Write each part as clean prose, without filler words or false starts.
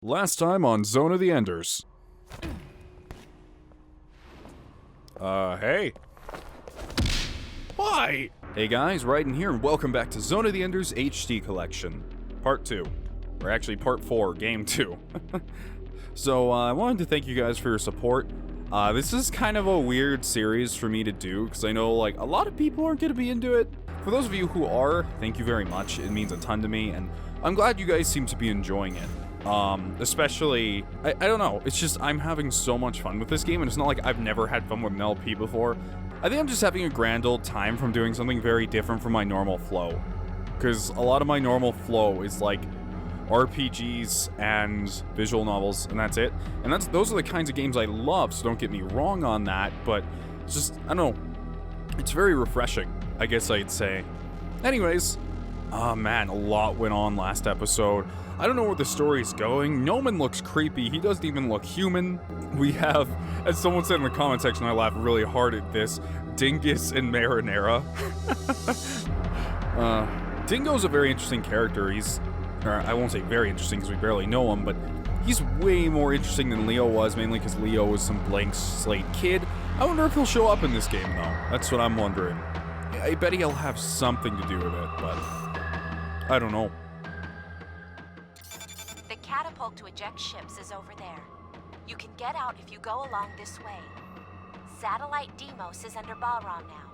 Last time on Zone of the Enders. Hey. Why? Hey guys, Raiden here, and welcome back to Zone of the Enders HD Collection. Part 2. Or actually, Part 4, Game 2. So, I wanted to thank you guys for your support. This is kind of a weird series for me to do, because I know, like, a lot of people aren't going to be into it. For those of you who are, thank you very much. It means a ton to me, and I'm glad you guys seem to be enjoying it. Especially, I don't know, it's just, I'm having so much fun with this game, and it's not like I've never had fun with an LP before. I think I'm just having a grand old time from doing something very different from my normal flow. Because a lot of my normal flow is like RPGs and visual novels, and that's it. And those are the kinds of games I love, so don't get me wrong on that, but it's just, I don't know, it's very refreshing, I guess I'd say. Anyways, oh man, a lot went on last episode. I don't know where the story's going. Noman looks creepy. He doesn't even look human. We have, as someone said in the comment section, I laughed really hard at this, Dingus and Marinara. Dingo's a very interesting character. Or I won't say very interesting because we barely know him, but he's way more interesting than Leo was, mainly because Leo was some blank slate kid. I wonder if he'll show up in this game, though. That's what I'm wondering. I bet he'll have something to do with it, but I don't know. The catapult to eject ships is over there. You can get out if you go along this way. Satellite Deimos is under BAHRAM now.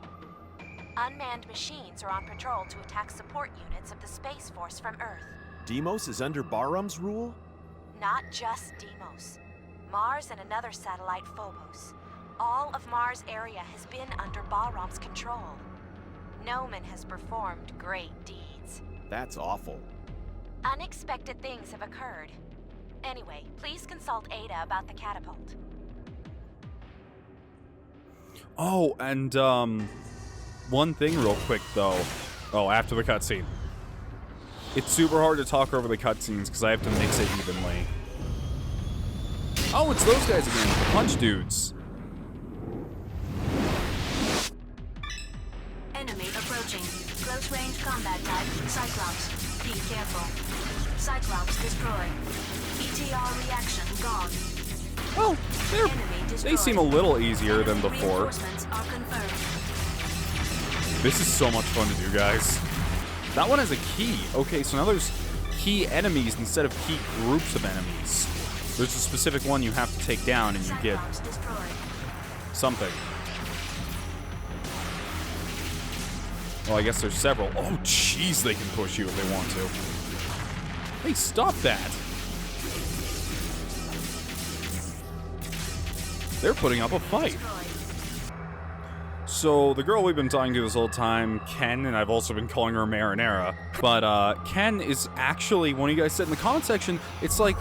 Unmanned machines are on patrol to attack support units of the Space Force from Earth. Deimos is under BAHRAM's rule? Not just Deimos. Mars and another satellite, Phobos. All of Mars' area has been under BAHRAM's control. Noman has performed great deeds. That's awful. Unexpected things have occurred. Anyway, please consult Ada about the catapult. Oh, and, one thing real quick, though. Oh, after the cutscene. It's super hard to talk over the cutscenes, because I have to mix it evenly. Oh, it's those guys again, the punch dudes. Enemy approaching. Close range combat type, Cyclops. Be careful. Cyclops destroyed. ETR reaction gone. Well, they seem a little easier than before. Reinforcements are confirmed. This is so much fun to do, guys. That one has a key. Okay, so now there's key enemies instead of key groups of enemies. There's a specific one you have to take down and you get something. Well, I guess there's several. Oh, jeez, they can push you if they want to. Hey, stop that. They're putting up a fight. So, the girl we've been talking to this whole time, Ken, and I've also been calling her Marinara, but, Ken is actually, one of you guys said in the comment section, it's like,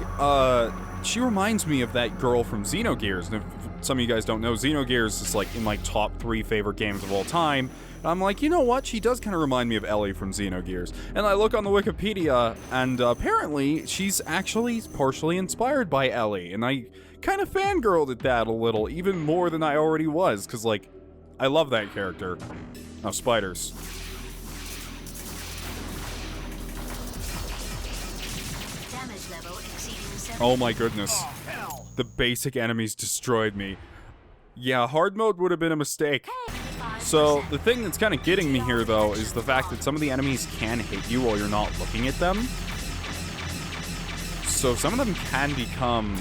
she reminds me of that girl from Xenogears, and if some of you guys don't know, Xenogears is, like, in my top 3 favorite games of all time, and I'm like, you know what, she does kind of remind me of Ellie from Xenogears, and I look on the Wikipedia, and, apparently, she's actually partially inspired by Ellie, and I kind of fangirled at that a little, even more than I already was, because, like, I love that character. Oh, spiders. Damage level exceeding 70. Oh my goodness. The basic enemies destroyed me. Yeah, hard mode would have been a mistake. So, the thing that's kind of getting me here, though, is the fact that some of the enemies can hit you while you're not looking at them. So, some of them can become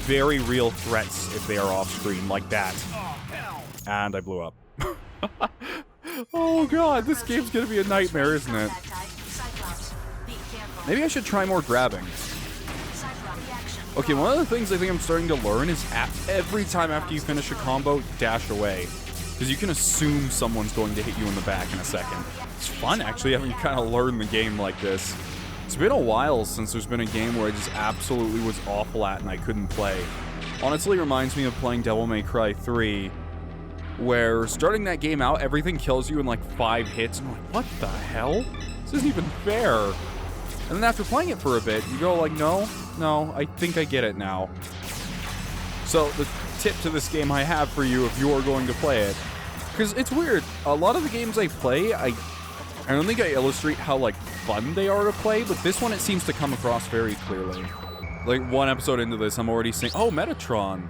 very real threats if they are off-screen, like that. And I blew up. Oh god, this game's gonna be a nightmare, isn't it? Maybe I should try more grabbing. Okay, one of the things I think I'm starting to learn is every time after you finish a combo, dash away. Because you can assume someone's going to hit you in the back in a second. It's fun, actually, having you kind of learn the game like this. It's been a while since there's been a game where I just absolutely was awful at and I couldn't play. Honestly, it reminds me of playing Devil May Cry 3, where starting that game out, everything kills you in like 5 hits. I'm like, what the hell? This isn't even fair. And then after playing it for a bit, you go like, no, I think I get it now. So the tip to this game I have for you if you are going to play it, because it's weird, a lot of the games I play, I don't think I illustrate how like fun they are to play, but this one it seems to come across very clearly. Like, one episode into this, I'm already saying, oh, Metatron.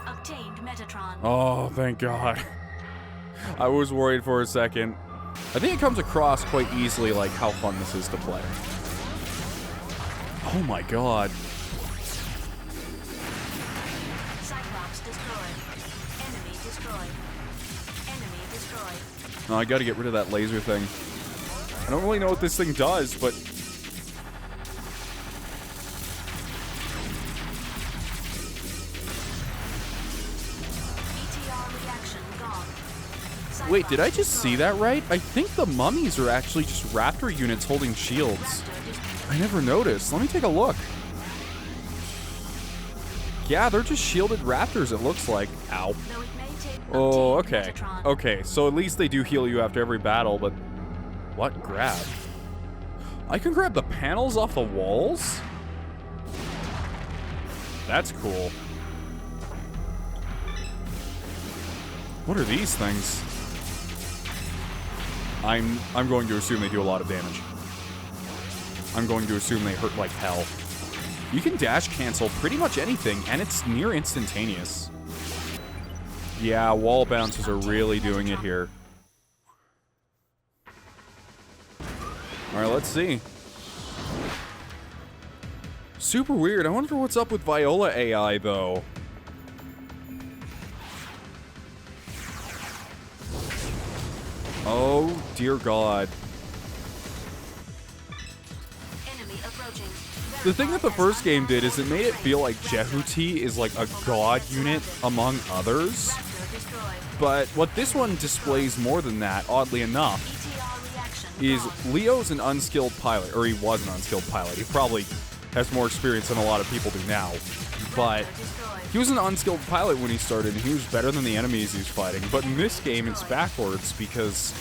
Obtained Metatron. Oh, thank God. I was worried for a second. I think it comes across quite easily, like, how fun this is to play. Oh my God. Cyclops destroyed. Enemy destroyed. Enemy destroyed. No, I gotta get rid of that laser thing. I don't really know what this thing does, but... ETR reaction gone. Wait, did I just Cyclops see that right? I think the mummies are actually just raptor units holding shields. Raptor destroyed. I never noticed. Let me take a look. Yeah, they're just shielded raptors, it looks like. Ow. Though it may take Oh, obtained okay. Metatron. Okay, so at least they do heal you after every battle, but... What? Grab? I can grab the panels off the walls? That's cool. What are these things? I'm going to assume they do a lot of damage. I'm going to assume they hurt like hell. You can dash cancel pretty much anything, and it's near instantaneous. Yeah, wall bounces are really doing it here. Alright, let's see. Super weird. I wonder what's up with Viola AI, though. Oh, dear God. Enemy approaching. The thing that the first game did is it made it feel like Jehuti is like a god unit among others. Raptor destroyed. But what this one displays more than that, oddly enough, ETR reaction is gone. Leo's an unskilled pilot, or he was an unskilled pilot. He probably has more experience than a lot of people do now. But Raptor destroyed. he was an unskilled pilot when he started, and he was better than the enemies he was fighting. But in this game, it's backwards because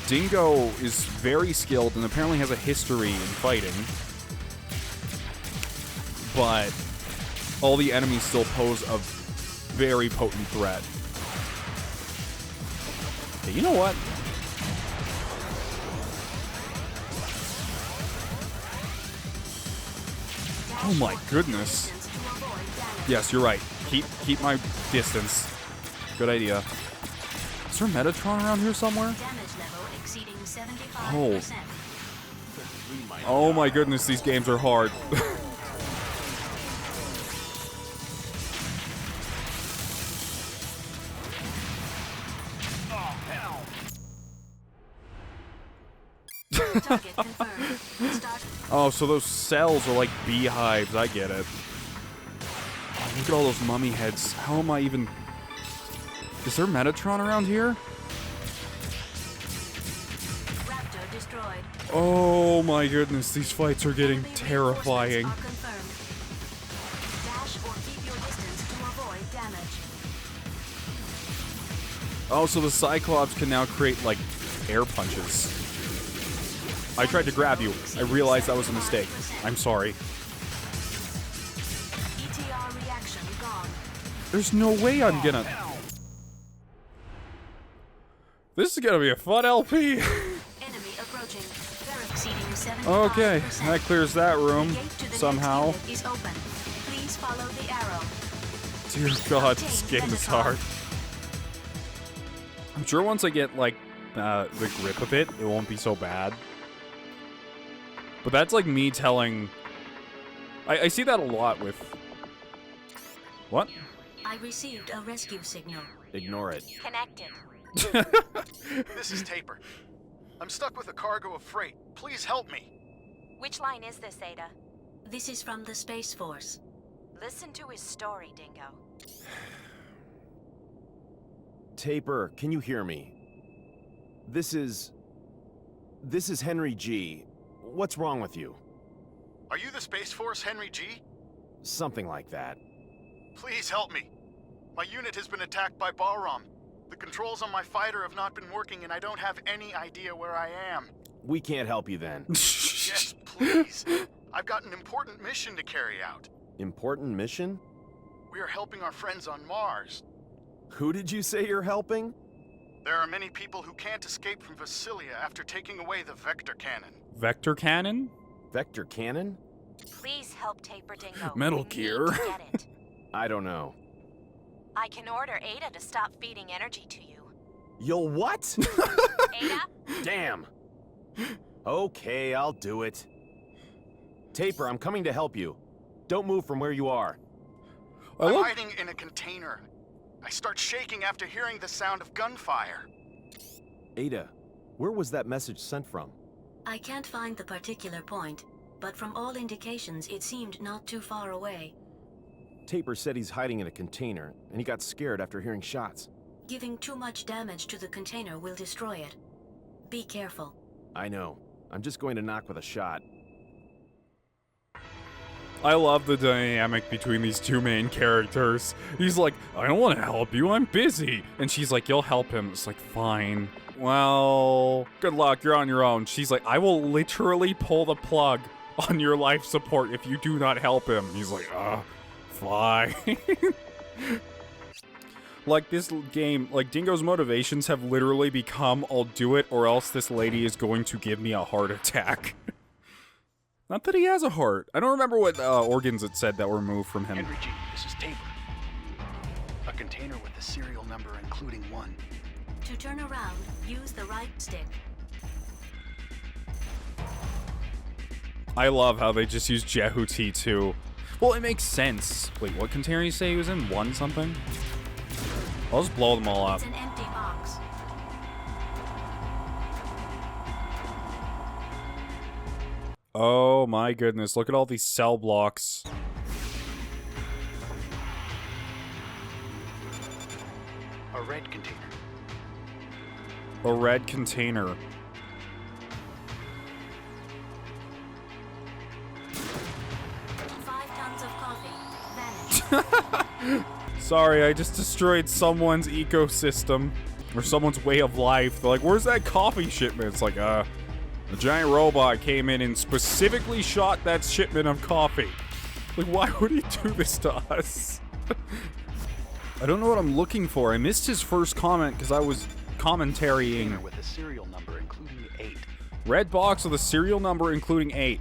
Dingo is very skilled and apparently has a history in fighting. But all the enemies still pose a very potent threat. Okay, you know what? Oh my goodness. Distance to avoid damage. Yes, you're right. Keep my distance. Good idea. Is there Metatron around here somewhere? Damage level exceeding 75%. Oh my goodness, these games are hard. Target confirmed. Start. Oh, so those cells are like beehives. I get it. Oh, look at all those mummy heads. How am I even... Is there Metatron around here? Raptor destroyed. Oh my goodness, these fights are getting Enemy terrifying. reinforcements are confirmed. Dash or keep your distance to avoid damage. Oh, so the Cyclops can now create, like, air punches. I tried to grab you. I realized that was a mistake. I'm sorry. ETR reaction gone. There's no way I'm gonna... This is gonna be a fun LP. Enemy approaching. Exceeding 75%. Okay, that clears that room. The gate to the Somehow. next unit is open. Please follow the arrow. Dear God, this game is hard. I'm sure once I get, like, the grip of it, it won't be so bad. But that's like me telling... I see that a lot with... What? I received a rescue signal. Ignore it. Connected. This is Taper. I'm stuck with a cargo of freight. Please help me. Which line is this, Ada? This is from the Space Force. Listen to his story, Dingo. Taper, can you hear me? This is Henry G. What's wrong with you? Are you the Space Force, Henry G? Something like that. Please help me. My unit has been attacked by BAHRAM. The controls on my fighter have not been working and I don't have any idea where I am. We can't help you then. Yes, please. I've got an important mission to carry out. Important mission? We are helping our friends on Mars. Who did you say you're helping? There are many people who can't escape from Vasilia after taking away the vector cannon. Vector cannon? Vector cannon? Please help Taper Dingo. Metal We need Gear. to get it. I don't know. I can order Ada to stop feeding energy to you. You'll what? Ada? Damn. Okay, I'll do it. Taper, I'm coming to help you. Don't move from where you are. I'm hiding in a container. I start shaking after hearing the sound of gunfire. Ada, where was that message sent from? I can't find the particular point, but from all indications, it seemed not too far away. Taper said he's hiding in a container, and he got scared after hearing shots. Giving too much damage to the container will destroy it. Be careful. I know. I'm just going to knock with a shot. I love the dynamic between these two main characters. He's like, I don't want to help you, I'm busy. And she's like, you'll help him. It's like, fine. Well, good luck, you're on your own. She's like, I will literally pull the plug on your life support if you do not help him. He's like, fine. Like, this game, like, Dingo's motivations have literally become, I'll do it or else this lady is going to give me a heart attack. Not that he has a heart. I don't remember what organs it said that were moved from him. Henry G, this is Taper. A container with the serial number including 1. To turn around, use the right stick. I love how they just use Jehu T2. Well, it makes sense. Wait, what container you say he was in? 1 something? I'll just blow them all up. It's an empty box. Oh my goodness, look at all these cell blocks. A red container. A red container. Sorry, I just destroyed someone's ecosystem. Or someone's way of life. They're like, where's that coffee shipment? It's like, a giant robot came in and specifically shot that shipment of coffee. Like, why would he do this to us? I don't know what I'm looking for. I missed his first comment because I was commentarying. With a serial number including 8. Red box with a serial number including 8.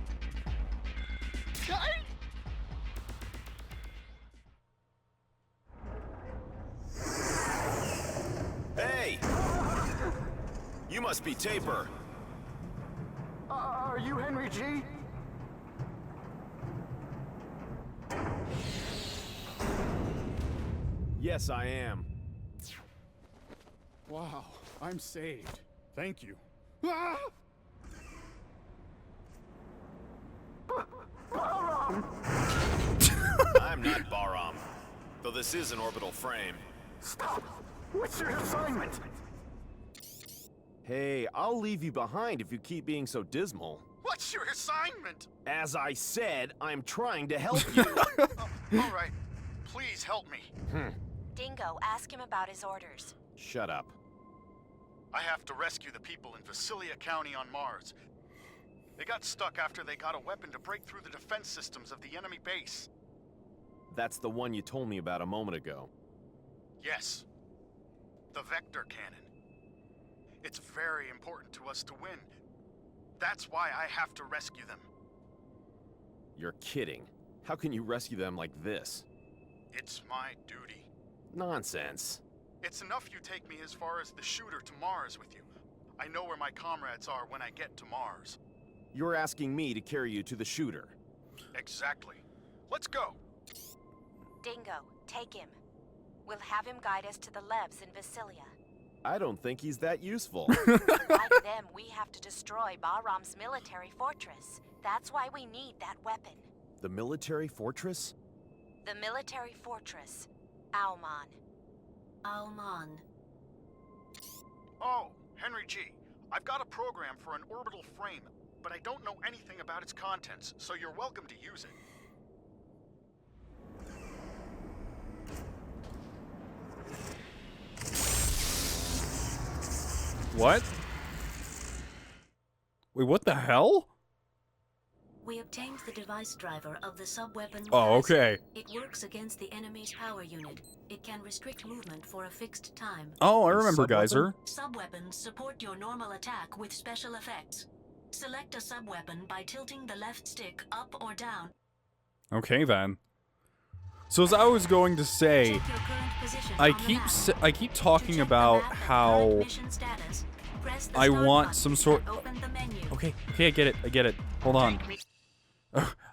Hey! You must be Taper. Are you Henry G? Yes, I am. Wow, I'm saved. Thank you. I'm not BAHRAM, though this is an orbital frame. Stop! What's your assignment? Hey, I'll leave you behind if you keep being so dismal. What's your assignment? As I said, I'm trying to help you. All right, please help me. Dingo, ask him about his orders. Shut up. I have to rescue the people in Visalia County on Mars. They got stuck after they got a weapon to break through the defense systems of the enemy base. That's the one you told me about a moment ago. Yes. The vector cannon. It's very important to us to win. That's why I have to rescue them. You're kidding. How can you rescue them like this? It's my duty. Nonsense. It's enough you take me as far as the shooter to Mars with you. I know where my comrades are when I get to Mars. You're asking me to carry you to the shooter. Exactly. Let's go. Dingo, take him. We'll have him guide us to the Levs in Visalia. I don't think he's that useful. Like them, we have to destroy BAHRAM's military fortress. That's why we need that weapon. The military fortress? The military fortress. Auman. Auman. Oh, Henry G. I've got a program for an orbital frame, but I don't know anything about its contents, so you're welcome to use it. What? Wait, what the hell? We obtained the device driver of the sub-weapon. Oh, okay. It works against the enemy's power unit. It can restrict movement for a fixed time. Oh, I remember Sub-weapon? Geyser. Sub-weapons support your normal attack with special effects. Select a sub-weapon by tilting the left stick up or down. Okay, then. So as I was going to say, Check your current position I on the keep map. I keep To talking check the about map and how current mission status, press the I start want button some sort. and open the menu. Okay, I get it. Hold on.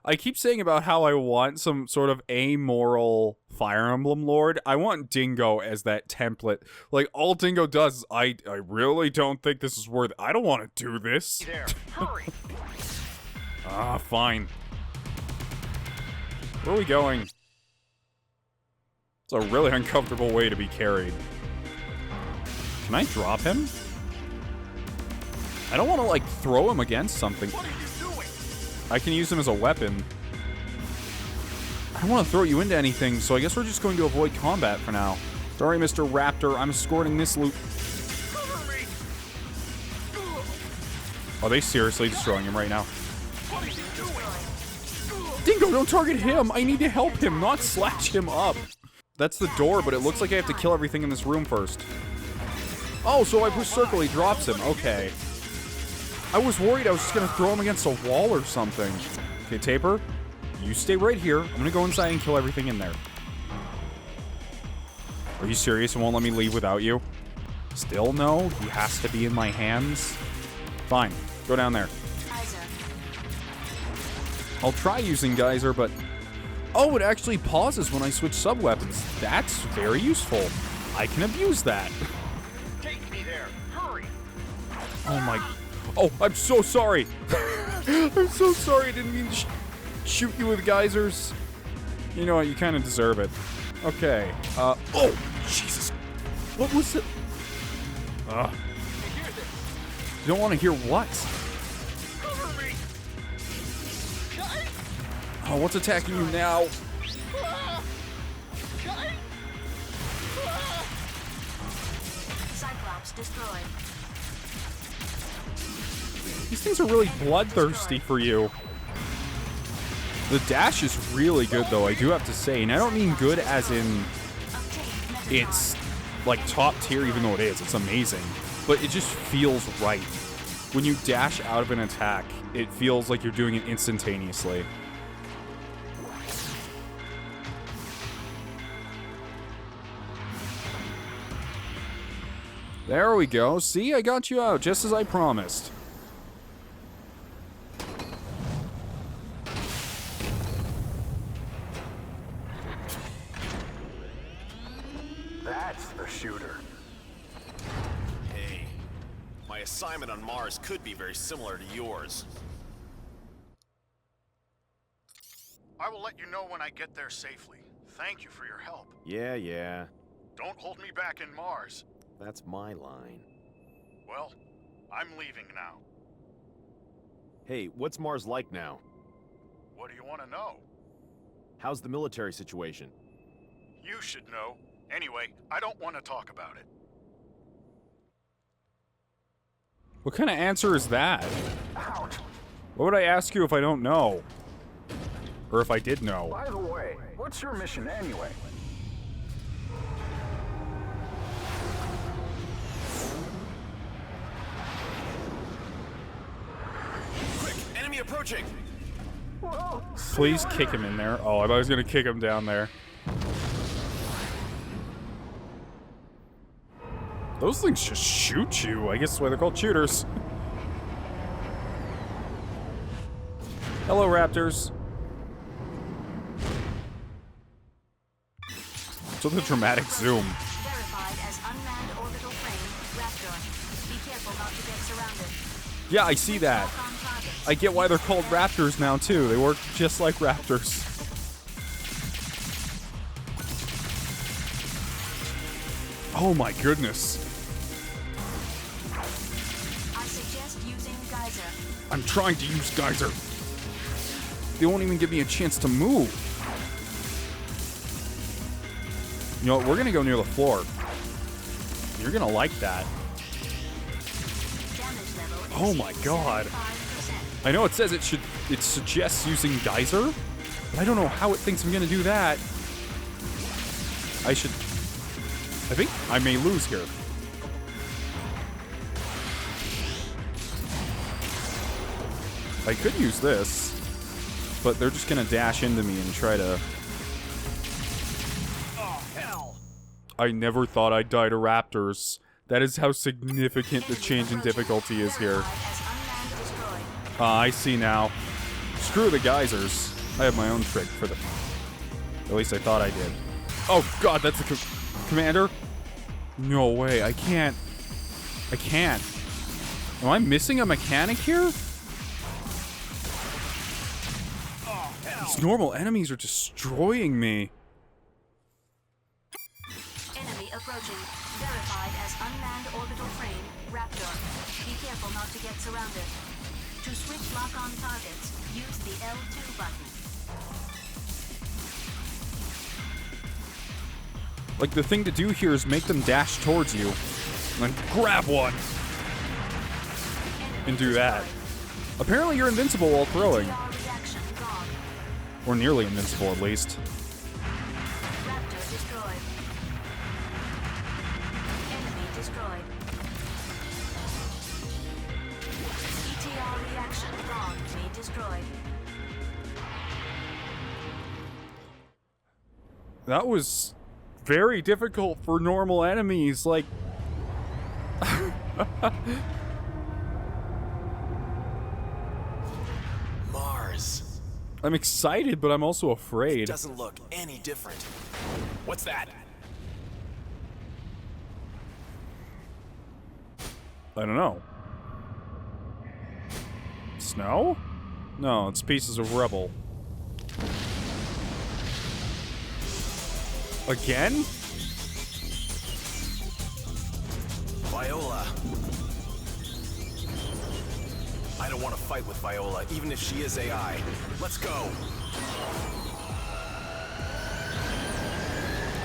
I keep saying about how I want some sort of amoral Fire Emblem Lord. I want Dingo as that template. Like, all Dingo does is, I really don't think this is worth it. I don't want to do this. There, hurry! Ah, fine. Where are we going? It's a really uncomfortable way to be carried. Can I drop him? I don't want to, like, throw him against something. What are you doing? I can use him as a weapon. I don't want to throw you into anything, so I guess we're just going to avoid combat for now. Sorry, Mr. Raptor, I'm escorting this loot. Cover me! Are they seriously destroying him right now? What are you doing? Dingo, don't target him! I need to help him, not slash him up! That's the door, but it looks like I have to kill everything in this room first. Oh, so I push circle, he drops him. Okay. I was worried I was just gonna throw him against a wall or something. Okay, Taper, you stay right here. I'm gonna go inside and kill everything in there. Are you serious and won't let me leave without you? Still no? He has to be in my hands? Fine. Go down there. Geyser. I'll try using Geyser, but... Oh, it actually pauses when I switch sub-weapons. That's very useful. I can abuse that. Take me there, hurry! Oh my... Oh, I'm so sorry. I'm so sorry. I didn't mean to shoot you with geysers. You know what? You kind of deserve it. Okay. Oh, Jesus. What was it? You don't want to hear what? Cover me! Oh, what's attacking you now? Cyclops destroyed. These things are really bloodthirsty for you. The dash is really good, though, I do have to say. And I don't mean good as in it's, like, top tier, even though it is. It's amazing. But it just feels right. When you dash out of an attack, it feels like you're doing it instantaneously. There we go. See, I got you out, just as I promised. That's the shooter. Hey, my assignment on Mars could be very similar to yours. I will let you know when I get there safely. Thank you for your help. Yeah. Don't hold me back in Mars. That's my line. Well, I'm leaving now. Hey, what's Mars like now? What do you want to know? How's the military situation? You should know. Anyway, I don't want to talk about it. What kind of answer is that? Ouch! What would I ask you if I don't know? Or if I did know? By the way, what's your mission anyway? Quick, enemy approaching! Whoa! Please kick him in there. Oh, I thought I was gonna kick him down there. Those things just shoot you. I guess that's why they're called shooters. Hello, Raptors. So the dramatic zoom. Verified as unmanned orbital frame, Raptor. Be careful not to get surrounded. Yeah, I see that. Lock on target. I get why they're called Raptors now, too. They work just like Raptors. Oh my goodness. I suggest using Geyser. I'm trying to use Geyser. They won't even give me a chance to move. You know what? We're gonna go near the floor. You're gonna like that. Damage level Oh my exceeds god. 75%. I know it says it suggests using Geyser, but I don't know how it thinks I'm gonna do that. I think I may lose here. I could use this, but they're just gonna dash into me and try to... Oh, hell! I never thought I'd die to raptors. That is how significant the change in difficulty is here. I see now. Screw the geysers. I have my own trick for the... At least I thought I did. Oh god, that's the commander? No way, I can't. I can't. Am I missing a mechanic here? These normal enemies are destroying me. Enemy approaching. Verified as unmanned orbital frame, Raptor. Be careful not to get surrounded. To switch lock-on targets, use the L2 button. Like, the thing to do here is make them dash towards you. And then grab one. And do that. Apparently you're invincible while throwing. Or nearly invincible, at least. Raptor destroyed. Enemy destroyed. ETR reaction gone. Be destroyed. That was very difficult for normal enemies, like... Mars. I'm excited, but I'm also afraid. It doesn't look any different. What's that? I don't know. Snow? No, it's pieces of rubble. Again? Viola. I don't want to fight with Viola, even if she is AI. Let's go.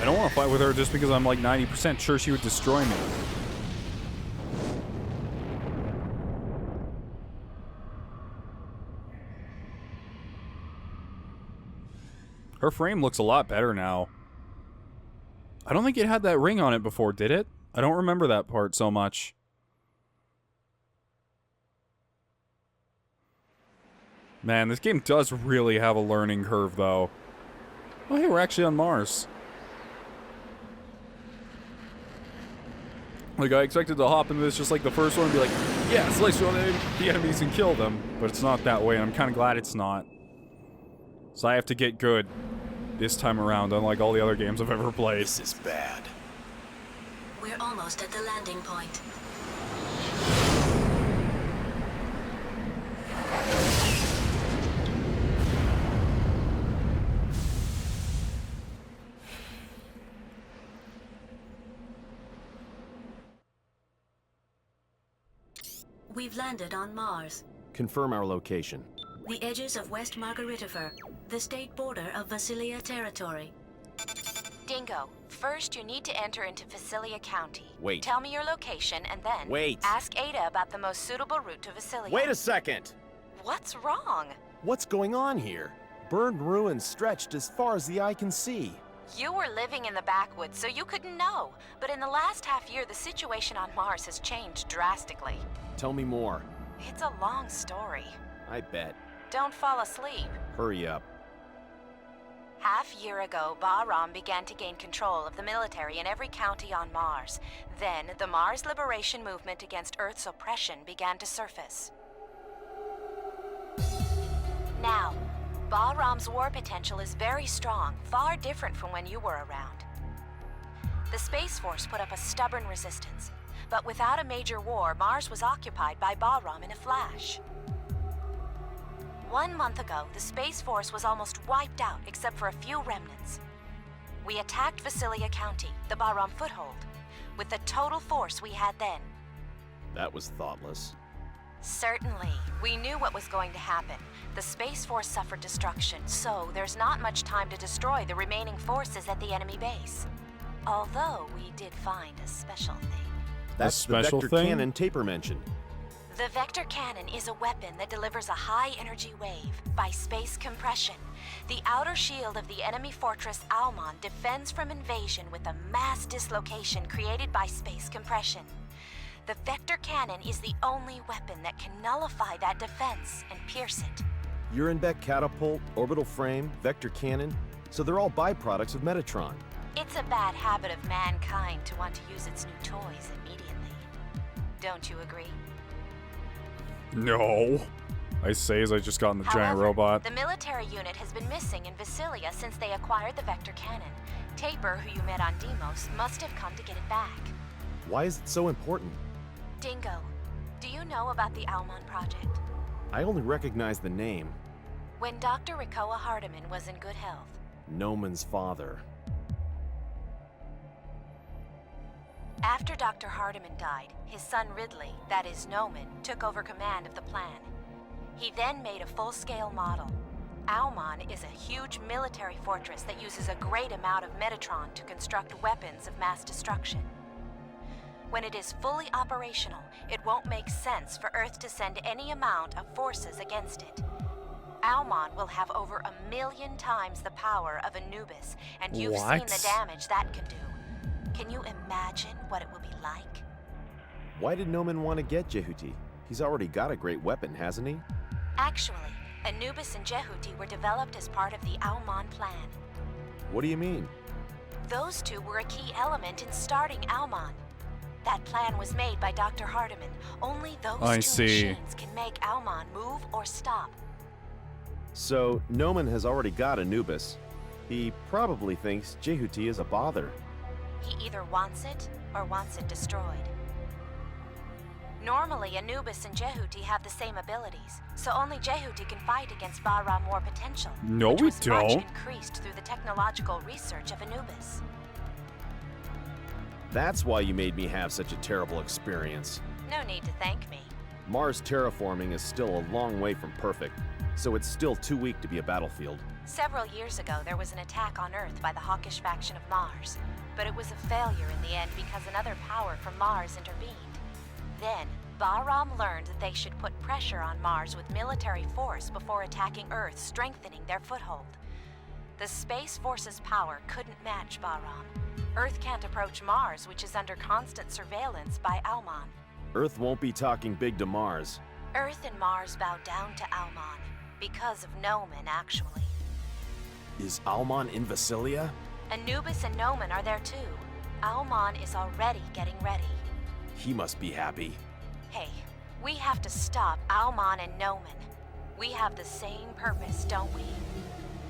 I don't want to fight with her just because I'm like 90% sure she would destroy me. Her frame looks a lot better now. I don't think it had that ring on it before, did it? I don't remember that part so much. Man, this game does really have a learning curve, though. Oh, hey, we're actually on Mars. Like, I expected to hop into this just like the first one and be like, yeah, slice through the enemies and kill them. But it's not that way, and I'm kind of glad it's not. So I have to get good this time around, unlike all the other games I've ever played. This is bad. We're almost at the landing point. We've landed on Mars. Confirm our location. The edges of West Margaritifer, the state border of Vasilia territory. Dingo, first you need to enter into Vasilia County. Wait. Tell me your location and then Wait. ask Ada about the most suitable route to Vasilia. Wait a second! What's wrong? What's going on here? Burned ruins stretched as far as the eye can see. You were living in the backwoods, so you couldn't know. But in the last half year, the situation on Mars has changed drastically. Tell me more. It's a long story. I bet. Don't fall asleep. Hurry up. Half year ago, BAHRAM began to gain control of the military in every county on Mars. Then, the Mars Liberation Movement against Earth's oppression began to surface. Now, BAHRAM's war potential is very strong, far different from when you were around. The Space Force put up a stubborn resistance, but without a major war, Mars was occupied by BAHRAM in a flash. 1 month ago, the Space Force was almost wiped out except for a few remnants. We attacked Vasilia County, the BAHRAM foothold, with the total force we had then. That was thoughtless. Certainly. We knew what was going to happen. The Space Force suffered destruction, so there's not much time to destroy the remaining forces at the enemy base. Although we did find a special thing. That's special the vector thing? cannon Taper mentioned. The vector cannon is a weapon that delivers a high-energy wave by space compression. The outer shield of the enemy fortress Almon defends from invasion with a mass dislocation created by space compression. The vector cannon is the only weapon that can nullify that defense and pierce it. Urenbeck catapult, orbital frame, vector cannon, so they're all byproducts of Metatron. It's a bad habit of mankind to want to use its new toys immediately. Don't you agree? No. I say as I just got in the giant However, robot. the military unit has been missing in Vasilia since they acquired the vector cannon. Taper, who you met on Deimos, must have come to get it back. Why is it so important? Dingo, do you know about the Almon project? I only recognize the name. When Dr. Rikoa Hardiman was in good health. Noman's father. After Dr. Hardiman died, his son Ridley, that is Noman, took over command of the plan. He then made a full-scale model. Almon is a huge military fortress that uses a great amount of Metatron to construct weapons of mass destruction. When it is fully operational, it won't make sense for Earth to send any amount of forces against it. Almon will have over 1,000,000 times the power of Anubis, and you've seen the damage that can do. Can you imagine what it will be like? Why did Noman want to get Jehuti? He's already got a great weapon, hasn't he? Actually, Anubis and Jehuti were developed as part of the Almon plan. What do you mean? Those two were a key element in starting Almon. That plan was made by Dr. Hardiman. Only those two machines can make Almon move or stop. So, Noman has already got Anubis. He probably thinks Jehuti is a bother. He either wants it or wants it destroyed. Normally, Anubis and Jehuti have the same abilities, so only Jehuti can fight against BAHRAM War potential. No, which we was much don't. increased through the technological research of Anubis. That's why you made me have such a terrible experience. No need to thank me. Mars terraforming is still a long way from perfect, so it's still too weak to be a battlefield. Several years ago, there was an attack on Earth by the hawkish faction of Mars, but it was a failure in the end because another power from Mars intervened. Then, BAHRAM learned that they should put pressure on Mars with military force before attacking Earth, strengthening their foothold. The Space Force's power couldn't match BAHRAM. Earth can't approach Mars, which is under constant surveillance by Almon. Earth won't be talking big to Mars. Earth and Mars bow down to Almon, because of Noman, actually. Is Almon in Vasilia? Anubis and Noman are there too. Almon is already getting ready. He must be happy. Hey, we have to stop Almon and Noman. We have the same purpose, don't we?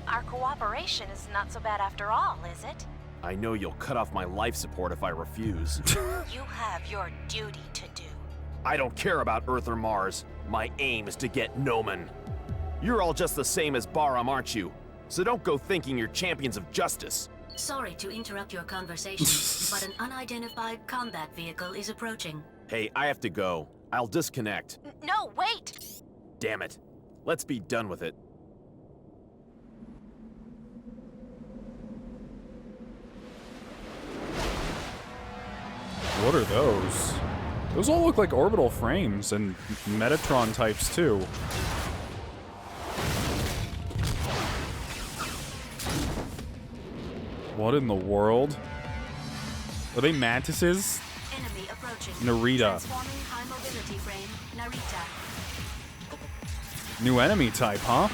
Our cooperation is not so bad after all, is it? I know you'll cut off my life support if I refuse. You have your duty to do. I don't care about Earth or Mars. My aim is to get Noman. You're all just the same as BAHRAM, aren't you? So don't go thinking you're champions of justice. Sorry to interrupt your conversation, but an unidentified combat vehicle is approaching. Hey, I have to go. I'll disconnect. No, wait! Damn it. Let's be done with it. What are those? Those all look like orbital frames and Metatron types too. What in the world? Are they mantises? Enemy approaching. Narita. Transforming high mobility frame, Narita. New enemy type, huh?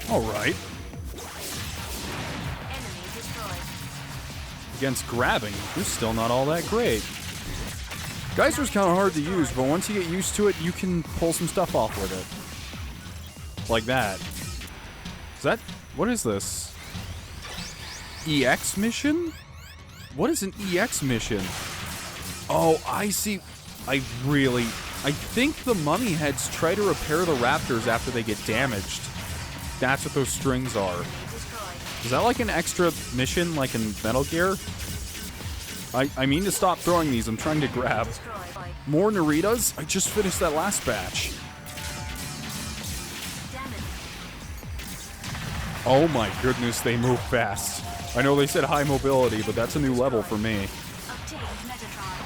Alright. Enemy destroyed. Against grabbing, you're still not all that great. Geyser's kind of hard to use, but once you get used to it, you can pull some stuff off with it. Like that. Is that... what is this? EX mission? What is an EX mission? Oh, I see. I think the mummy heads try to repair the raptors after they get damaged. That's what those strings are. Is that like an extra mission, like in Metal Gear? I mean to stop throwing these. I'm trying to grab. More Naritas? I just finished that last batch. Oh my goodness, they move fast. I know they said high mobility, but that's a new level for me. Obtain Metatron.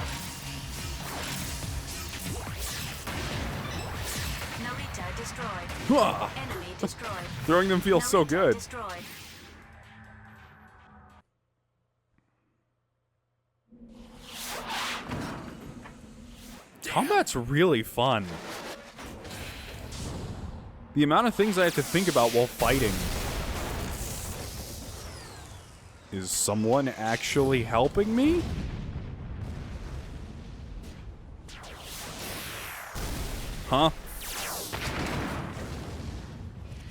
Narita destroyed. Enemy destroyed. Throwing them feels so Narita good. Destroyed. Combat's really fun. The amount of things I have to think about while fighting. Is someone actually helping me? Huh?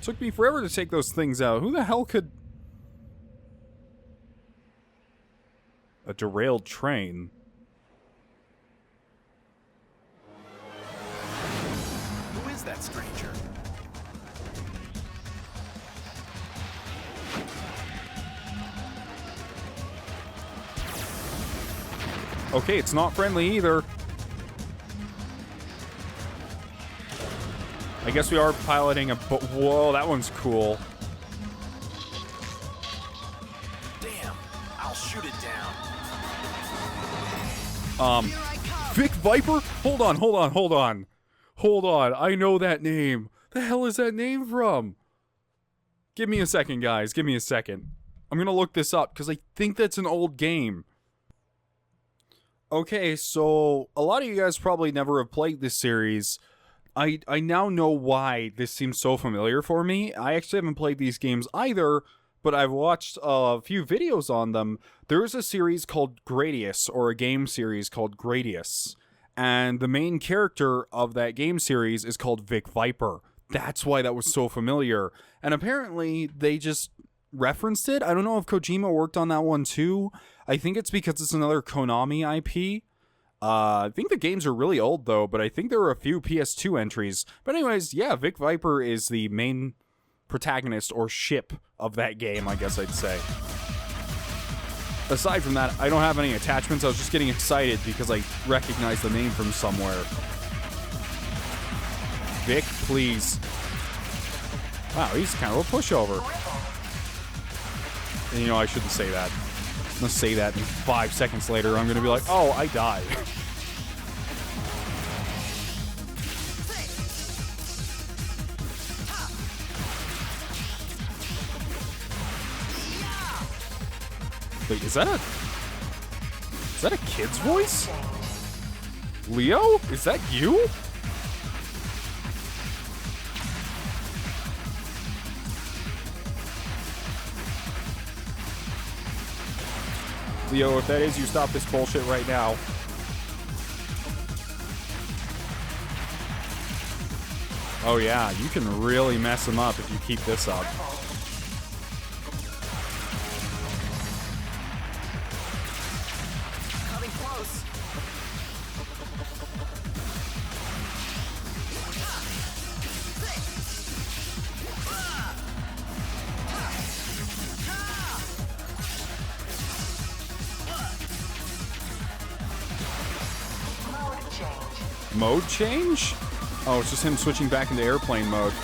Took me forever to take those things out. Who the hell could... A derailed train? Who is that stranger? Okay, it's not friendly either. I guess we are piloting a boat. Whoa, that one's cool. Damn, I'll shoot it down. Vic Viper? Hold on. Hold on, I know that name. The hell is that name from? Give me a second, guys. Give me a second. I'm gonna look this up, because I think that's an old game. Okay, so a lot of you guys probably never have played this series. I now know why this seems so familiar for me. I actually haven't played these games either, but I've watched a few videos on them. There's a series called Gradius, or a game series called Gradius. And the main character of that game series is called Vic Viper. That's why that was so familiar. And apparently, they just referenced it. I don't know if Kojima worked on that one too. I think it's because it's another Konami IP. I think the games are really old though, but I think there were a few PS2 entries. But anyways, yeah, Vic Viper is the main protagonist or ship of that game, I guess I'd say. Aside from that, I don't have any attachments. I was just getting excited because I recognized the name from somewhere. Vic, please. Wow, he's kind of a pushover. And you know, I shouldn't say that. I'm gonna say that, and 5 seconds later, I'm gonna be like, oh, I died. Wait, is that a kid's voice? Leo? Is that you? Leo, if that is you, stop this bullshit right now. Oh yeah, you can really mess him up if you keep this up. Coming close. Mode change? Oh, it's just him switching back into airplane mode.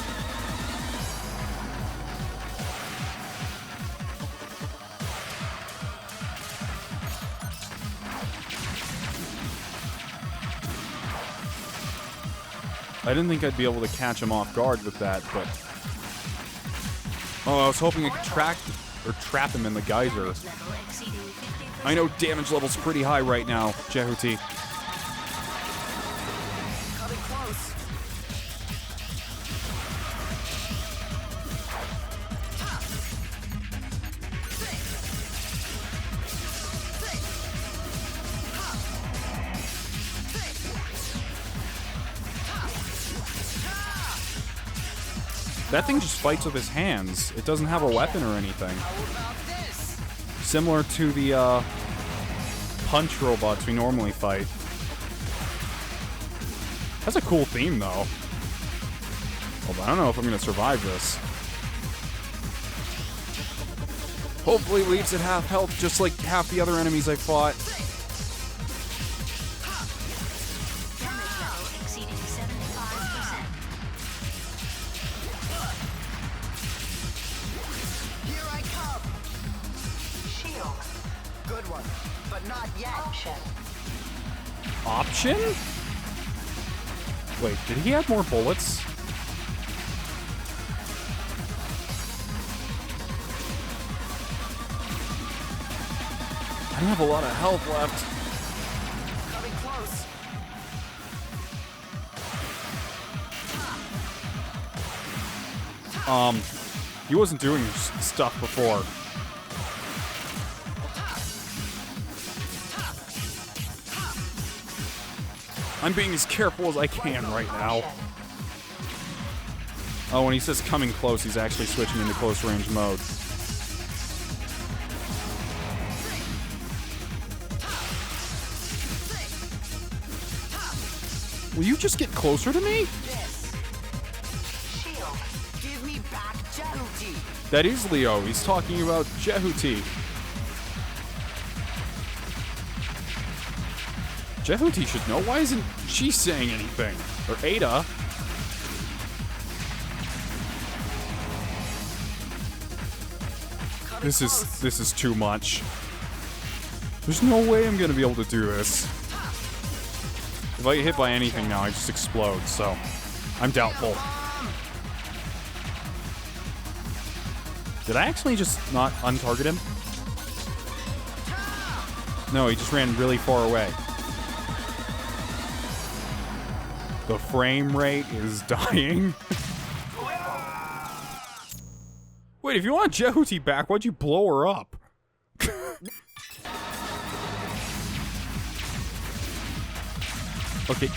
I didn't think I'd be able to catch him off guard with that, but... Oh, I was hoping I could trap him in the geyser. I know damage level's pretty high right now, Jehuti. That thing just fights with his hands. It doesn't have a weapon or anything. Similar to the punch robots we normally fight. That's a cool theme, though. Well, I don't know if I'm going to survive this. Hopefully it leaves at half health, just like half the other enemies I fought. Option? Wait, did he have more bullets? I don't have a lot of health left. Coming close. He wasn't doing stuff before. I'm being as careful as I can right now. Oh, when he says coming close, he's actually switching into close range mode. Will you just get closer to me? Shield, give me back Jehuti. That is Leo. He's talking about Jehuti. Jehuti should know. Why isn't she saying anything? Or Ada. This is too much. There's no way I'm gonna be able to do this. If I get hit by anything now, I just explode, so I'm doubtful. Did I actually just not untarget him? No, he just ran really far away. The frame rate is dying. Wait, if you want Jehuti back, why'd you blow her up? Okay.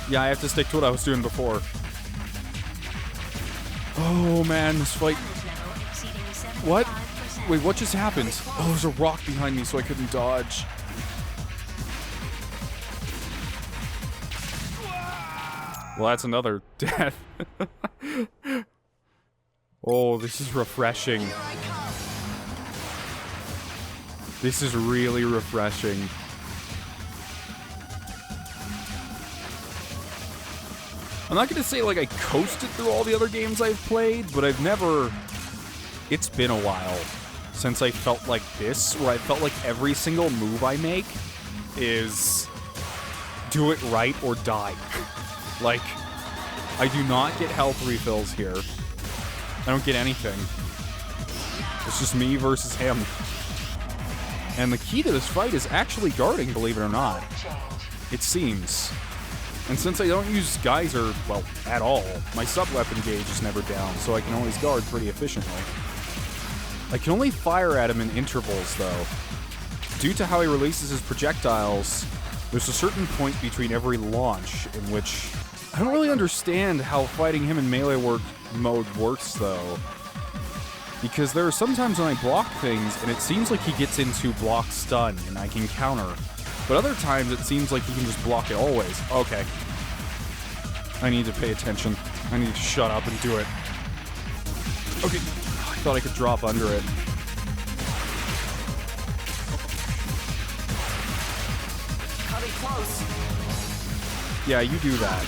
Yeah, I have to stick to what I was doing before. Oh man, this fight. What? Wait, what just happened? Oh, there's a rock behind me, so I couldn't dodge. Well, that's another death. Oh, this is refreshing. This is really refreshing. I'm not gonna say like I coasted through all the other games I've played, but I've never... It's been a while since I felt like this, where I felt like every single move I make is do it right or die. Like, I do not get health refills here. I don't get anything. It's just me versus him. And the key to this fight is actually guarding, believe it or not. It seems. And since I don't use Geyser, well, at all, my sub-weapon gauge is never down, so I can always guard pretty efficiently. I can only fire at him in intervals, though. Due to how he releases his projectiles, there's a certain point between every launch in which... I don't really understand how fighting him in melee mode works, though. Because there are some times when I block things, and it seems like he gets into block stun, and I can counter. But other times, it seems like he can just block it always. Okay. I need to pay attention. I need to shut up and do it. Okay. I thought I could drop under it. Coming close. Yeah, you do that.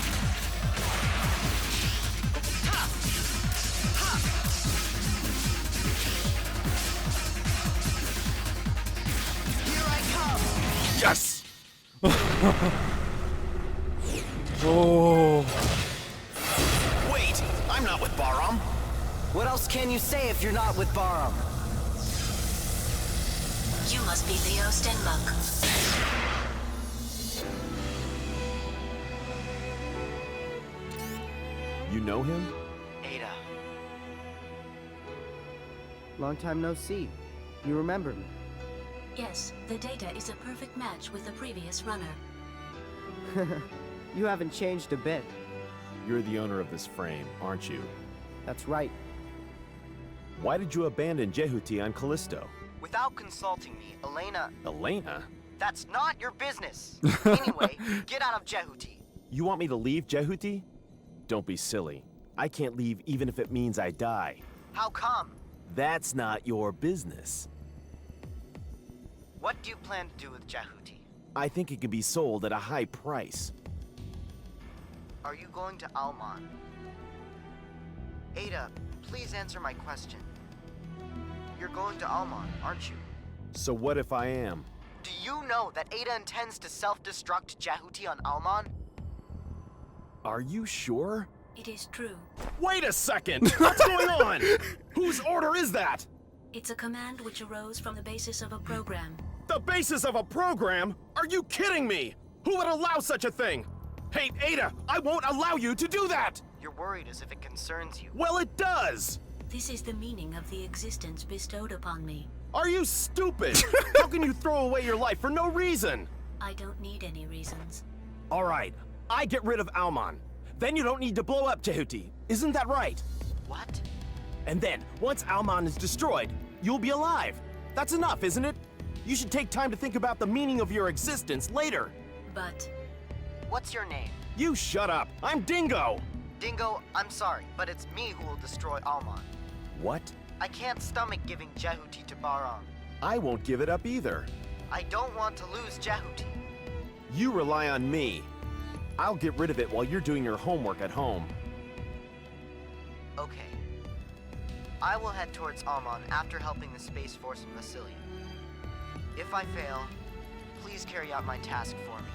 Yes! Oh. Wait, I'm not with BAHRAM. What else can you say if you're not with BAHRAM? You must be Leo Stenmuck. You know him? Ada. Long time no see. You remember me? Yes, the data is a perfect match with the previous runner. You haven't changed a bit. You're the owner of this frame, aren't you? That's right. Why did you abandon Jehuti on Callisto? Without consulting me, Elena... Elena? That's not your business! Anyway, get out of Jehuti. You want me to leave Jehuti? Don't be silly. I can't leave even if it means I die. How come? That's not your business. What do you plan to do with Jehuti? I think it can be sold at a high price. Are you going to Alman? Ada, please answer my question. You're going to Alman, aren't you? So what if I am? Do you know that Ada intends to self-destruct Jehuti on Alman? Are you sure? It is true. Wait a second! What's going on? Whose order is that? It's a command which arose from the basis of a program. The basis of a program? Are you kidding me? Who would allow such a thing? Hey, Ada, I won't allow you to do that! You're worried as if it concerns you. Well, it does! This is the meaning of the existence bestowed upon me. Are you stupid? How can you throw away your life for no reason? I don't need any reasons. Alright, I get rid of Almon. Then you don't need to blow up Jehuti. Isn't that right? What? And then, once Almon is destroyed, you'll be alive. That's enough, isn't it? You should take time to think about the meaning of your existence later. But What's your name? You shut up. I'm Dingo. Dingo, I'm sorry, but it's me who will destroy Almon. What? I can't stomach giving Jehuti to BAHRAM. I won't give it up either. I don't want to lose Jehuti. You rely on me. I'll get rid of it while you're doing your homework at home. Okay. I will head towards Almon after helping the Space Force in Vasilia. If I fail, please carry out my task for me.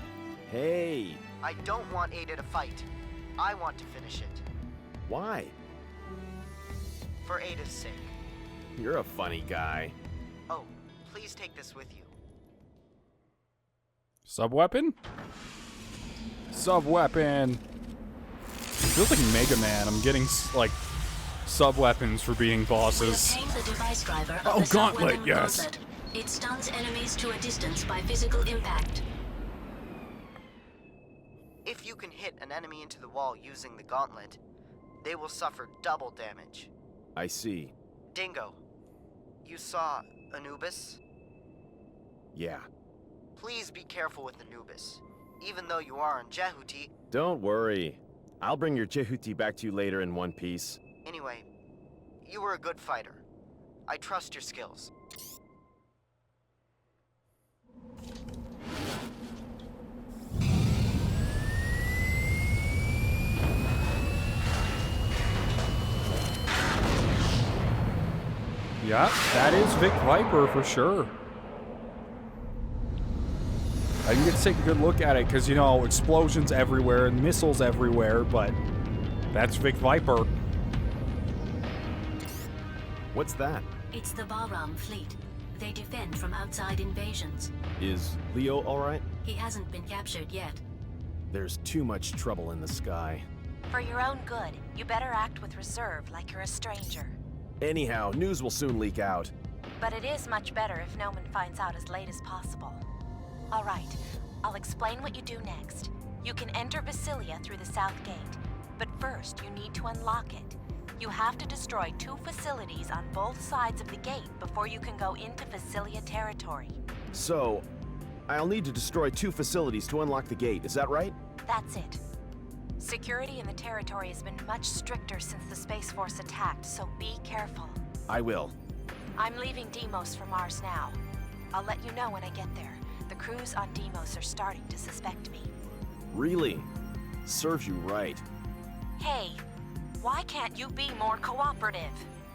Hey, I don't want Ada to fight. I want to finish it. why? For Ada's sake. You're a funny guy. Oh, please take this with you. Sub-weapon? Sub-weapon. Feels like Mega Man. I'm getting, like, sub-weapons for being we bosses. obtained the device driver of Oh, the Gauntlet, sub-weapon yes. Gauntlet. It stuns enemies to a distance by physical impact. If you can hit an enemy into the wall using the gauntlet, they will suffer double damage. I see. Dingo, you saw Anubis? Yeah. Please be careful with Anubis. Even though you are on Jehuti, Don't worry. I'll bring your Jehuti back to you later in one piece. anyway, you were a good fighter. I trust your skills. Yeah, that is Vic Viper for sure. I didn't get to take a good look at it because, you know, explosions everywhere and missiles everywhere, but that's Vic Viper. What's that? It's the BAHRAM fleet. They defend from outside invasions. Is Leo alright? He hasn't been captured yet. There's too much trouble in the sky. For your own good, you better act with reserve like you're a stranger. Anyhow, news will soon leak out. But it is much better if no one finds out as late as possible. All right, I'll explain what you do next. You can enter Vasilia through the south gate, but first you need to unlock it. You have to destroy 2 facilities on both sides of the gate before you can go into Vasilia territory. So, I'll need to destroy 2 facilities to unlock the gate, is that right? That's it. Security in the territory has been much stricter since the Space Force attacked, so be careful. I will. I'm leaving Deimos for Mars now. I'll let you know when I get there. The crews on Deimos are starting to suspect me. Really? Serves you right. Hey, why can't you be more cooperative?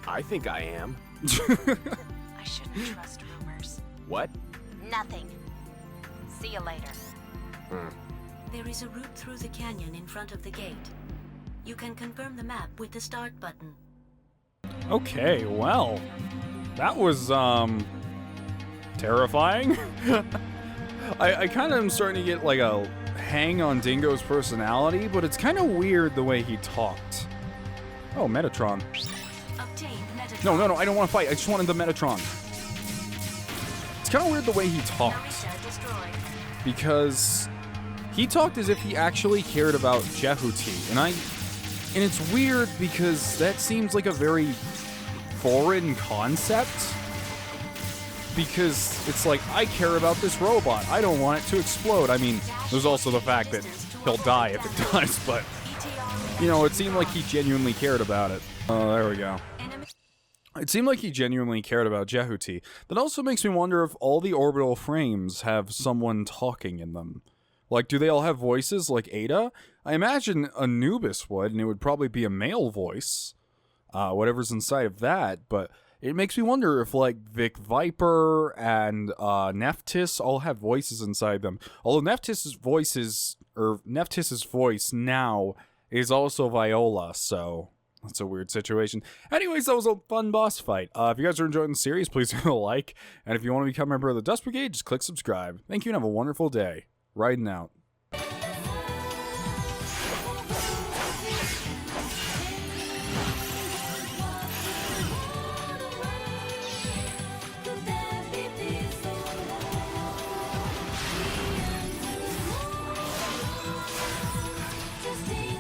I think I am. I shouldn't trust rumors. What? Nothing. See you later. There is a route through the canyon in front of the gate. You can confirm the map with the start button. Okay, well, that was, terrifying. I kind of am starting to get, like, a hang on Dingo's personality, but it's kind of weird the way he talked. Oh, Metatron. Obtained Metatron. No, I don't want to fight. I just wanted the Metatron. It's kind of weird the way he talked, Mecha destroyed. because he talked as if he actually cared about Jehuti, and it's weird because that seems like a very foreign concept, because it's like, I care about this robot, I don't want it to explode. I mean, there's also the fact that he'll die if it does, but, you know, it seemed like he genuinely cared about it. Oh, there we go. It seemed like he genuinely cared about Jehuti. That also makes me wonder if all the orbital frames have someone talking in them. Like, do they all have voices like Ada? I imagine Anubis would, and it would probably be a male voice. Whatever's inside of that, but it makes me wonder if, like, Vic Viper and Nephthys all have voices inside them. Although Nephthys's voice now is also Viola, so that's a weird situation. Anyways, that was a fun boss fight. If you guys are enjoying the series, please give it a like. And if you want to become a member of the Dust Brigade, just click subscribe. Thank you and have a wonderful day. Riding out.